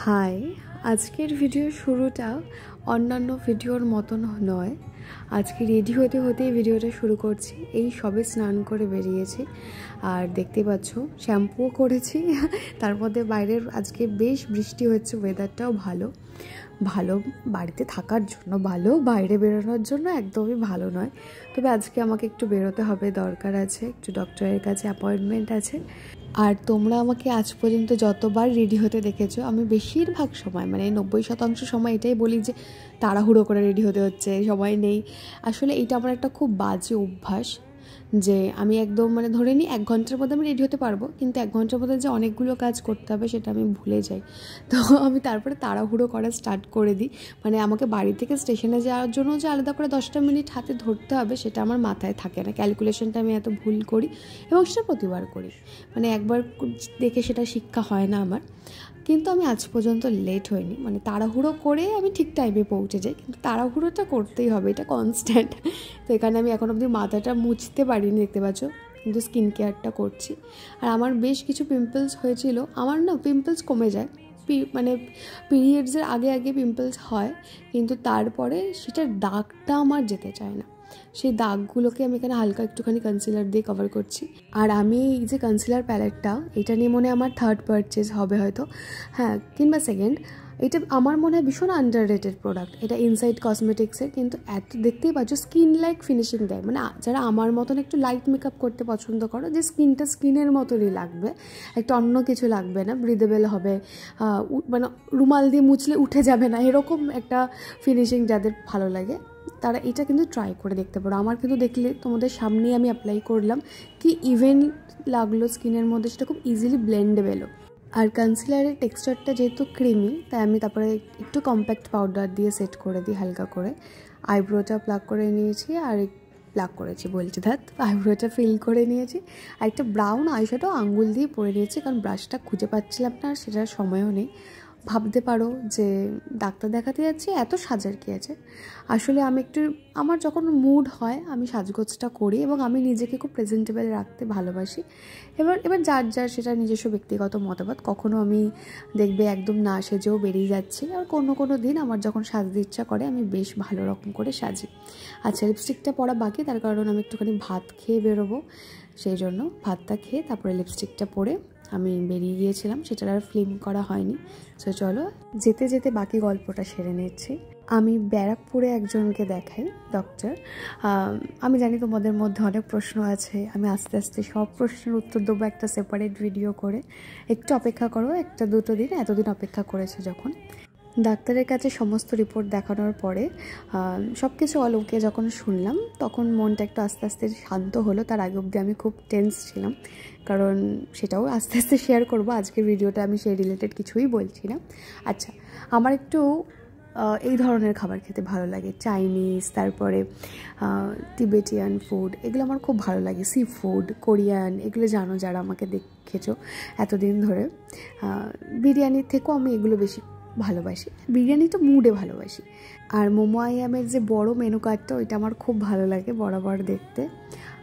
High, আজকের video শুরুটা অন্যান্য ভিডিওর মতন নয়। আজকে রেডি হতে হতেই ভিডিওটা শুরু করছি। এই সবে স্নান করে বেরিয়েছি আর দেখতেই পাচ্ছ শ্যাম্পুও করেছি। তার মধ্যে বাইরের আজকে বেশ বৃষ্টি হচ্ছে, ওয়েদারটাও ভালো বাড়িতে থাকার জন্য ভালো, বাইরে বেরোনোর জন্য একদমই ভালো নয়। তবে আজকে আমাকে একটু বেরোতে হবে, দরকার আছে, একটু ডক্টরের কাছে অ্যাপয়েন্টমেন্ট আছে। আর তোমরা আমাকে আজ পর্যন্ত যতবার রেডি হতে দেখেছো, আমি বেশিরভাগ সময় মানে 90% সময় এটাই বলি যে তাড়াহুড়ো করে রেডি হতে হচ্ছে, সময় নেই। আসলে এটা আমার একটা খুব বাজে অভ্যাস যে আমি একদম মানে ধরে নিই 1 ঘন্টার মধ্যে আমি রেডি হতে পারবো, কিন্তু 1 ঘন্টার মধ্যে যে অনেকগুলো কাজ করতে হবে সেটা আমি ভুলে যাই। তো আমি তারপরে তাড়াহুড়ো করা স্টার্ট করে দিই। মানে আমাকে বাড়ি থেকে স্টেশনে যাওয়ার জন্য যে আলাদা করে 10টা মিনিট হাতে ধরতে হবে সেটা আমার মাথায় থাকে না। ক্যালকুলেশনটা আমি এত ভুল করি এবং সেটা প্রতিবার করি, মানে একবার দেখে সেটা শিক্ষা হয় না আমার। কিন্তু আমি আজ পর্যন্ত লেট হইনি, মানে তাড়াহুড়ো করে আমি ঠিক টাইমে পৌঁছে যাই, কিন্তু তাড়াহুড়োটা করতেই হবে, এটা কনস্ট্যান্ট। তো এখানে আমি এখন অবধি মাথাটা মুছতে পারিনি, দেখতে পাচ্ছ, কিন্তু স্কিন কেয়ারটা করছি। আর আমার বেশ কিছু পিম্পলস হয়েছিল, আমার না পিম্পলস কমে যায়, মানে পিরিয়ডসের আগে আগে পিম্পলস হয়, কিন্তু তারপরে সেটার দাগটা আমার যেতে চায় না। সেই দাগগুলোকে আমি এখানে হালকা একটুখানি কনসিলার দিয়ে কভার করছি। আর আমি এই যে কনসিলার প্যালেটটা, এটা নিয়ে মনে হয় আমার 3rd পারচেজ হবে হয়তো, হ্যাঁ কিংবা 2nd। এটা আমার মনে হয় ভীষণ আন্ডার রেটেড প্রোডাক্ট, এটা ইনসাইড কসমেটিক্সের, কিন্তু এত দেখতেই পাচ্ছ স্কিন লাইক ফিনিশিং দেয়। মানে যারা আমার মতন একটু লাইট মেকআপ করতে পছন্দ করো, যে স্কিনটা স্কিনের মতনই লাগবে, একটা অন্য কিছু লাগবে না, ব্রিদেবল হবে, মানে রুমাল দিয়ে মুছলে উঠে যাবে না, এরকম একটা ফিনিশিং যাদের ভালো লাগে তারা এটা কিন্তু ট্রাই করে দেখতে পারো। আমার কিন্তু দেখলে তোমাদের সামনেই আমি অ্যাপ্লাই করলাম, কি ইভেন লাগলো স্কিনের মধ্যে, সেটা খুব ইজিলি ব্লেন্ডেবেলও। আর কনসিলারের টেক্সচারটা যেহেতু ক্রিমি, তাই আমি তারপরে একটু কম্প্যাক্ট পাউডার দিয়ে সেট করে দিই হালকা করে। আইব্রোটা প্লাক করে নিয়েছি, আর প্লাক করেছি বলছি, আইব্রোটা ফিল করে নিয়েছি। আর একটা ব্রাউন আইশ্যাডো আঙ্গুল দিয়ে পরে নিয়েছি, কারণ ব্রাশটা খুঁজে পাচ্ছিলাম না আর সেটার সময়ও নেই। ভাবতে পারো যে ডাক্তার দেখাতে যাচ্ছি, এত সাজার কী আছে। আসলে আমি একটু, আমার যখন মুড হয় আমি সাজগোজটা করি এবং আমি নিজেকে খুব প্রেজেন্টেবল রাখতে ভালোবাসি। এবার যার যার সেটা নিজস্ব ব্যক্তিগত মতামত। কখনো আমি দেখবে একদম না সেজেও বেরিয়ে যাচ্ছি, আর কোনো দিন আমার যখন সাজতে ইচ্ছা করে আমি বেশ ভালো রকম করে সাজি। আচ্ছা, লিপস্টিকটা পরা বাকি, তার কারণ আমি একটুখানি ভাত খেয়ে বেরোবো, সেই জন্য ভাতটা খেয়ে তারপরে লিপস্টিকটা পরে আমি বেরিয়ে গিয়েছিলাম, সেটার আর ফিল্ম করা হয়নি। তো চলো যেতে যেতে বাকি গল্পটা সেরে নিচ্ছি। আমি ব্যারাকপুরে একজনকে দেখাই, ডক্টর। আমি জানি তোমাদের মধ্যে অনেক প্রশ্ন আছে, আমি আস্তে আস্তে সব প্রশ্নের উত্তর দেবো একটা সেপারেট ভিডিও করে। একটু অপেক্ষা করো, 1-2 দিন, এতদিন অপেক্ষা করেছে যখন। ডাক্তারের কাছে সমস্ত রিপোর্ট দেখানোর পরে সব কিছু অলোকে যখন শুনলাম, তখন মনটা একটু আস্তে আস্তে শান্ত হলো। তার আগে অবধি আমি খুব টেন্স ছিলাম, কারণ সেটাও আস্তে আস্তে শেয়ার করবো। আজকের ভিডিওটা আমি সেই রিলেটেড কিছুই বলছি না। আচ্ছা, আমার একটু এই ধরনের খাবার খেতে ভালো লাগে, চাইনিজ, তারপরে টিবেটিয়ান ফুড, এগুলো আমার খুব ভালো লাগে। সি ফুড, কোরিয়ান, এগুলো জানো যারা আমাকে দেখেছো এতদিন ধরে। বিরিয়ানির থেকেও আমি এগুলো বেশি ভালোবাসি, বিরিয়ানি তো মুডে ভালোবাসি। আর মোমো আইয়ামের যে বড় মেনু কার্ডটা, ওইটা আমার খুব ভালো লাগে বরাবর দেখতে।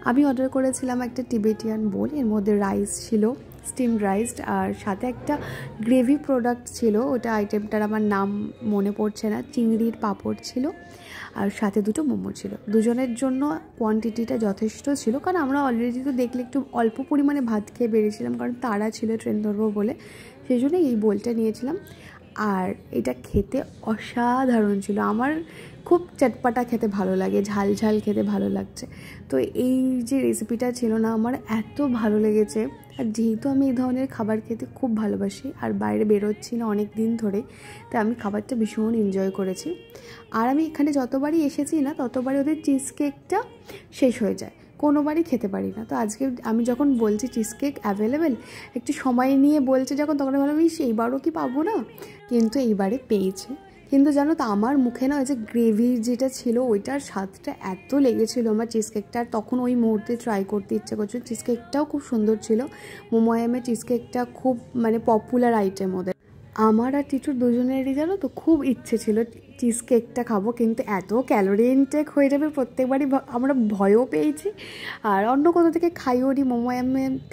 আমি অর্ডার করেছিলাম একটা টিবেটিয়ান বোল, এর মধ্যে রাইস ছিল, স্টিম রাইসড, আর সাথে একটা গ্রেভি প্রোডাক্ট ছিল, ওটা আইটেমটার আমার নাম মনে পড়ছে না, চিংড়ির পাঁপড় ছিল, আর সাথে 2টো মোমো ছিল। দুজনের জন্য কোয়ান্টিটিটা যথেষ্ট ছিল, কারণ আমরা অলরেডি তো দেখলে একটু অল্প পরিমাণে ভাত খেয়ে বেরিয়েছিলাম, কারণ তাড়া ছিল ট্রেন ধরবো বলে, সেই জন্য এই বোলটা নিয়েছিলাম। আর এটা খেতে অসাধারণ ছিল। আমার খুব চটপাটা খেতে ভালো লাগে, ঝাল ঝাল খেতে ভালো লাগছে। তো এই যে রেসিপিটা ছিল না, আমার এত ভালো লেগেছে। আর যেহেতু আমি এই ধরনের খাবার খেতে খুব ভালোবাসি, আর বাইরে বেরোচ্ছি না অনেক দিন ধরে, তাই আমি খাবারটা ভীষণ এনজয় করেছি। আর আমি এখানে যতবারই এসেছি না, ততবারই ওদের চিজ কেকটা শেষ হয়ে যায়, কোনোবারই খেতে পারি না। তো আজকে আমি যখন বলছি চিজ কেক অ্যাভেলেবেল, একটু সময় নিয়ে বলছে যখন, তখন ভাবলাম এইবারও কি পাবো না, কিন্তু এইবারে পেয়েছি। কিন্তু জানো তো, আমার মুখে না ওই যে গ্রেভি যেটা ছিল ওইটার স্বাদটা এত লেগেছিলো আমার চিজ কেকটা, আর তখন ওই মুহূর্তে ট্রাই করতে ইচ্ছে করছিল। চিজ কেকটাও খুব সুন্দর ছিল। মোমো আইয়ামের চিজ কেকটা খুব মানে পপুলার আইটেম ওদের। আমার আর টিটুর দুজনেরই জানো তো খুব ইচ্ছে ছিল চিজ কেকটা খাবো, কিন্তু এত ক্যালোরি ইনটেক হয়ে যাবে প্রত্যেকবারই আমরা ভয়ও পেয়েছি, আর অন্য কোথাও থেকে খাইও নি, মোমো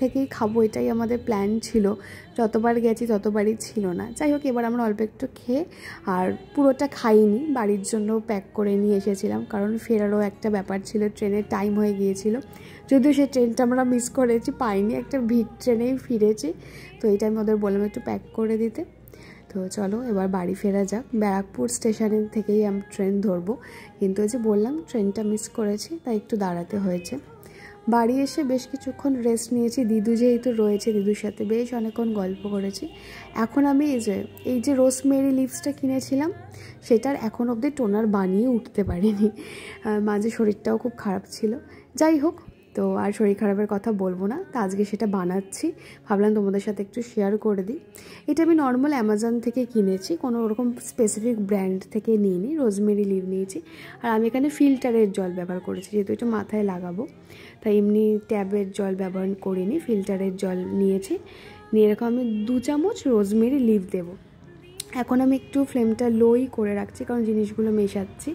থেকেই খাবো এটাই আমাদের প্ল্যান ছিল। যতবার গেছি ততবারই ছিল না। যাই হোক, এবার আমরা অল্প একটু খেয়ে, আর পুরোটা খাইনি, বাড়ির জন্য প্যাক করে নিয়ে এসেছিলাম, কারণ ফেরারও একটা ব্যাপার ছিল, ট্রেনের টাইম হয়ে গিয়েছিল। যদিও সেই ট্রেনটা আমরা মিস করেছি, পাইনি, একটা ভিড় ট্রেনেই ফিরেছি, তো এই টাইমে ওদের বললাম একটু প্যাক করে দিতে। তো চলো এবার বাড়ি ফেরা যাক। ব্যারাকপুর স্টেশনের থেকেই আমি ট্রেন ধরবো, কিন্তু ওই যে বললাম ট্রেনটা মিস করেছি, তাই একটু দাঁড়াতে হয়েছে। বাড়ি এসে বেশ কিছুক্ষণ রেস্ট নিয়েছি, দিদু যেহেতু রয়েছে, দিদুর সাথে বেশ অনেকক্ষণ গল্প করেছি। এখন আমি এই যে রোজমেরি লিভসটা কিনেছিলাম, সেটার এখন অবধি টোনার বানিয়ে উঠতে পারিনি, মাঝে শরীরটাও খুব খারাপ ছিল। যাই হোক, তো আর শরীর খারাপের কথা বলবো না, তো আজকে সেটা বানাচ্ছি, ভাবলাম তোমাদের সাথে একটু শেয়ার করে দিই। এটা আমি নর্মাল অ্যামাজন থেকে কিনেছি, কোনো ওরকম স্পেসিফিক ব্র্যান্ড থেকে নিইনি, রোজমেরি লিভ নিয়েছি। আর আমি এখানে ফিল্টারের জল ব্যবহার করেছি, যেহেতু এটা মাথায় লাগাবো, তাই এমনি ট্যাবের জল ব্যবহার করিনি, ফিল্টারের জল নিয়েছি। নিয়ে এরকম আমি 2 চামচ রোজমেরি লিভ দেবো। এখন আমি একটু ফ্লেমটা লোই করে রাখছি, কারণ জিনিসগুলো মেশাচ্ছি।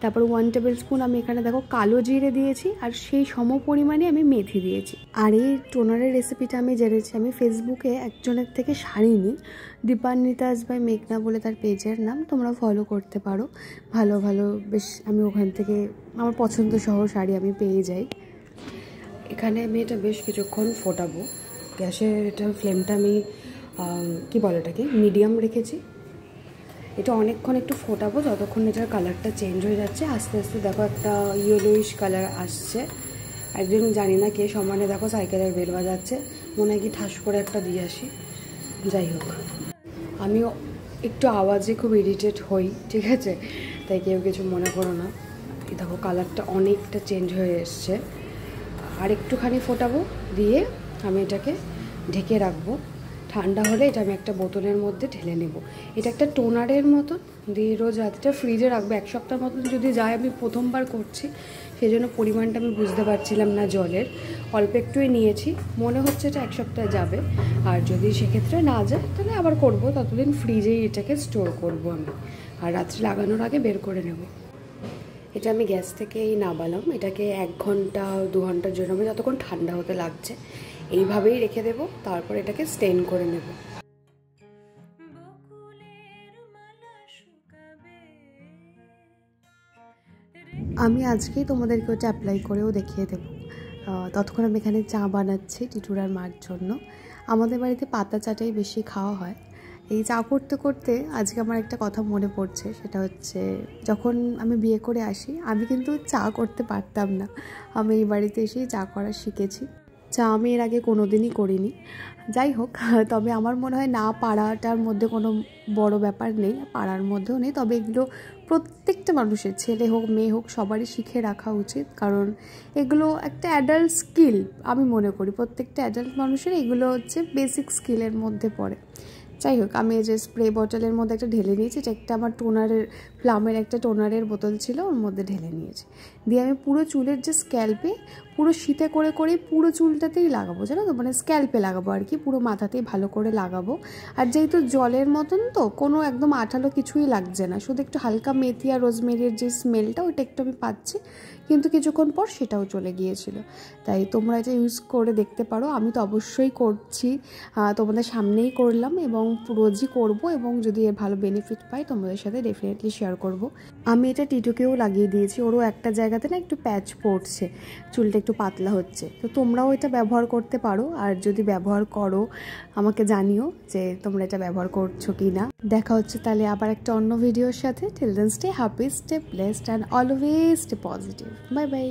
তারপর 1 টেবিল স্পুন আমি এখানে দেখো কালো জিরে দিয়েছি, আর সেই সম পরিমাণে আমি মেথি দিয়েছি। আর এই টোনারের রেসিপিটা আমি জেনেছি, আমি ফেসবুকে একজনের থেকে শাড়ি নিই, দীপান্বিতাস বাই মেঘনা বলে তার পেজের নাম, তোমরা ফলো করতে পারো। ভালো ভালো বেশ, আমি ওখান থেকে আমার পছন্দ সহ শাড়ি আমি পেয়ে যাই। এখানে আমি এটা বেশ কিছুক্ষণ ফোটাবো, গ্যাসের এটা ফ্লেমটা আমি কি বলে এটাকে মিডিয়াম রেখেছি। এটা অনেকক্ষণ একটু ফোটাবো, যতক্ষণ এটার কালারটা চেঞ্জ হয়ে যাচ্ছে। আস্তে আস্তে দেখো একটা ইয়েলোইশ কালার আসছে। একদিন জানি না কে সমানে দেখো সাইকেলের বেল বাজাচ্ছে, মনে হয় কি ঠাস করে একটা দিয়ে আসি। যাই হোক, আমিও একটু আওয়াজে খুব ইরিটেট হই, ঠিক আছে, তাই কেউ কিছু মনে করো না। দেখো কালারটা অনেকটা চেঞ্জ হয়ে এসছে। আর একটুখানি ফোটাবো, দিয়ে আমি এটাকে ঢেকে রাখবো। ঠান্ডা হলে এটা আমি একটা বোতলের মধ্যে ঢেলে নেব। এটা একটা টোনারের মতন, দিয়ে রোজ রাতটা ফ্রিজে রাখবো। 1 সপ্তাহ মতন যদি যায়, আমি প্রথমবার করছি সেই জন্য পরিমাণটা আমি বুঝতে পারছিলাম না জলের, অল্প একটুই নিয়েছি, মনে হচ্ছে এটা 1 সপ্তাহ যাবে। আর যদি সেক্ষেত্রে না যায় তাহলে আবার করব, ততদিন ফ্রিজেই এটাকে স্টোর করব আমি, আর রাত্রে লাগানোর আগে বের করে নেব। এটা আমি গ্যাস থেকেই নামালাম, এটাকে 1 ঘন্টা 2 ঘন্টার জন্য আমি যতক্ষণ ঠান্ডা হতে লাগছে এইভাবেই রেখে দেব, তারপর এটাকে স্টেন করে নেব। আমি আজকেই তোমাদেরকে ওটা অ্যাপ্লাই করেও দেখিয়ে দেবো। ততক্ষণ আমি এখানে চা বানাচ্ছি টিটুরার মার জন্য। আমাদের বাড়িতে পাতা চাটাই বেশি খাওয়া হয়। এই চা করতে করতে আজকে আমার একটা কথা মনে পড়ছে, সেটা হচ্ছে যখন আমি বিয়ে করে আসি, আমি কিন্তু চা করতে পারতাম না। আমি এই বাড়িতে এসেই চা করা শিখেছি। চা আমি এর আগে কোনো দিনই করিনি। যাই হোক, তবে আমার মনে হয় না পারাটার মধ্যে কোনো বড় ব্যাপার নেই, পাড়ার মধ্যেও নেই, তবে এগুলো প্রত্যেকটা মানুষের, ছেলে হোক মেয়ে হোক, সবারই শিখে রাখা উচিত, কারণ এগুলো একটা অ্যাডাল্ট স্কিল। আমি মনে করি প্রত্যেকটা অ্যাডাল্ট মানুষের এগুলো হচ্ছে বেসিক স্কিলের মধ্যে পড়ে। যাই হোক, আমি এই যে স্প্রে বটলের মধ্যে একটা ঢেলে নিয়েছি, এটা একটা আমার টোনারের প্লামের একটা টোনারের বোতল ছিল, ওর মধ্যে ঢেলে নিয়েছি। দিয়ে আমি পুরো চুলের যে স্ক্যাল্পে পুরো শীতে করে করে পুরো চুলটাতেই লাগাবো, জানো তো, মানে স্ক্যাল্পে লাগাবো আর কি, পুরো মাথাতেই ভালো করে লাগাবো। আর যেহেতু জলের মতন তো কোনো একদম আঠালো কিছুই লাগছে না, শুধু একটু হালকা মেথি আর রোজমেরির যে স্মেলটা ওইটা একটু আমি পাচ্ছি, কিন্তু কিছুক্ষণ পর সেটাও চলে গিয়েছিল। তাই তোমরা এটা ইউজ করে দেখতে পারো। আমি তো অবশ্যই করছি, তোমাদের সামনেই করলাম এবং রোজই করব, এবং যদি এর ভালো বেনিফিট পাই তোমাদের সাথে ডেফিনেটলি শেয়ার করব। আমি এটা টিটুকেও লাগিয়ে দিয়েছি, ওরও একটা জায়গাতে না একটু প্যাচ পড়ছে, চুলটা একটু পাতলা হচ্ছে। তো তোমরাও এটা ব্যবহার করতে পারো, আর যদি ব্যবহার করো আমাকে জানিও যে তোমরা এটা ব্যবহার করছো কি না। দেখা হচ্ছে তাহলে আবার একটা অন্য ভিডিওর সাথে। Till then stay happy, stay blessed and always stay positive. Bye by.